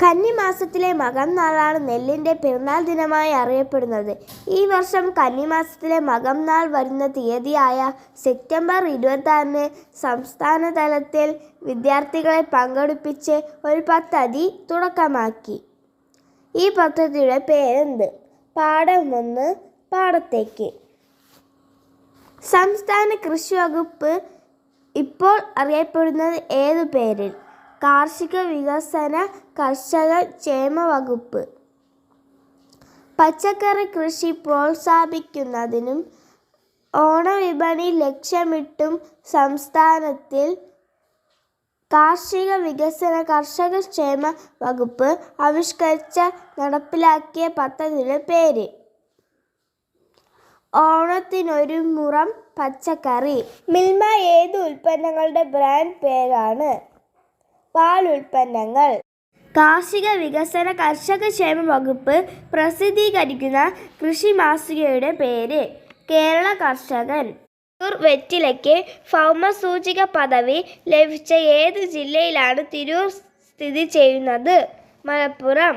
കന്നിമാസത്തിലെ മകം നാളാണ് നെല്ലിൻ്റെ പിറന്നാൾ ദിനമായി അറിയപ്പെടുന്നത്. ഈ വർഷം കന്നിമാസത്തിലെ മകം നാൾ വരുന്ന തീയതിയായ സെപ്റ്റംബർ 26-ന് സംസ്ഥാന തലത്തിൽ വിദ്യാർത്ഥികളെ പങ്കെടുപ്പിച്ച് ഒരു പദ്ധതി തുടക്കമാക്കി. ഈ പദ്ധതിയുടെ പേരെന്ത്? പാഠം 1 പാടത്തേക്ക്. സംസ്ഥാന കൃഷി വകുപ്പ് ഇപ്പോൾ അറിയപ്പെടുന്നത് ഏതു പേരിൽ? കാർഷിക വികസന കർഷക ക്ഷേമ വകുപ്പ്. പച്ചക്കറി കൃഷി പ്രോത്സാഹിപ്പിക്കുന്നതിനും ഓണവിപണി ലക്ഷ്യമിട്ടും സംസ്ഥാനത്തിൽ കാർഷിക വികസന കർഷക ക്ഷേമ വകുപ്പ് ആവിഷ്കരിച്ച നടപ്പിലാക്കിയ പദ്ധതിയുടെ പേര്? ഓണത്തിനൊരു മുറം പച്ചക്കറി. മിൽമ ഏത് ഉൽപ്പന്നങ്ങളുടെ ബ്രാൻഡ് പേരാണ്? പാൽ ഉൽപ്പന്നങ്ങൾ. കാർഷിക വികസന കർഷക ക്ഷേമ വകുപ്പ് പ്രസിദ്ധീകരിക്കുന്ന കൃഷി മാസികയുടെ പേര്? കേരള കർഷകൻ. തിരൂർ വെറ്റിലയ്ക്ക് ഭൗമസൂചിക പദവി ലഭിച്ച ഏത് ജില്ലയിലാണ് തിരൂർ സ്ഥിതി ചെയ്യുന്നത്? മലപ്പുറം.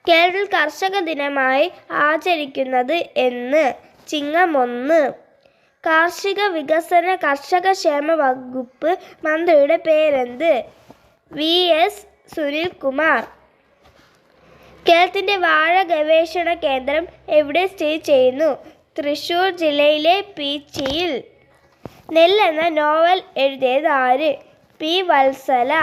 കേരളത്തിൽ കർഷക ദിനമായി ആചരിക്കുന്നത് എന്ന്? ചിങ്ങം 1. കാർഷിക വികസന കർഷക ക്ഷേമ വകുപ്പ് മന്ത്രിയുടെ പേരെന്ത്? VS സുനിൽകുമാർ. കേരളത്തിൻ്റെ വാഴ ഗവേഷണ കേന്ദ്രം എവിടെ സ്ഥിതി ചെയ്യുന്നു? തൃശ്ശൂർ ജില്ലയിലെ പീച്ചിയിൽ. നെല്ലെന്ന നോവൽ എഴുതിയത് ആര്? P. വത്സല.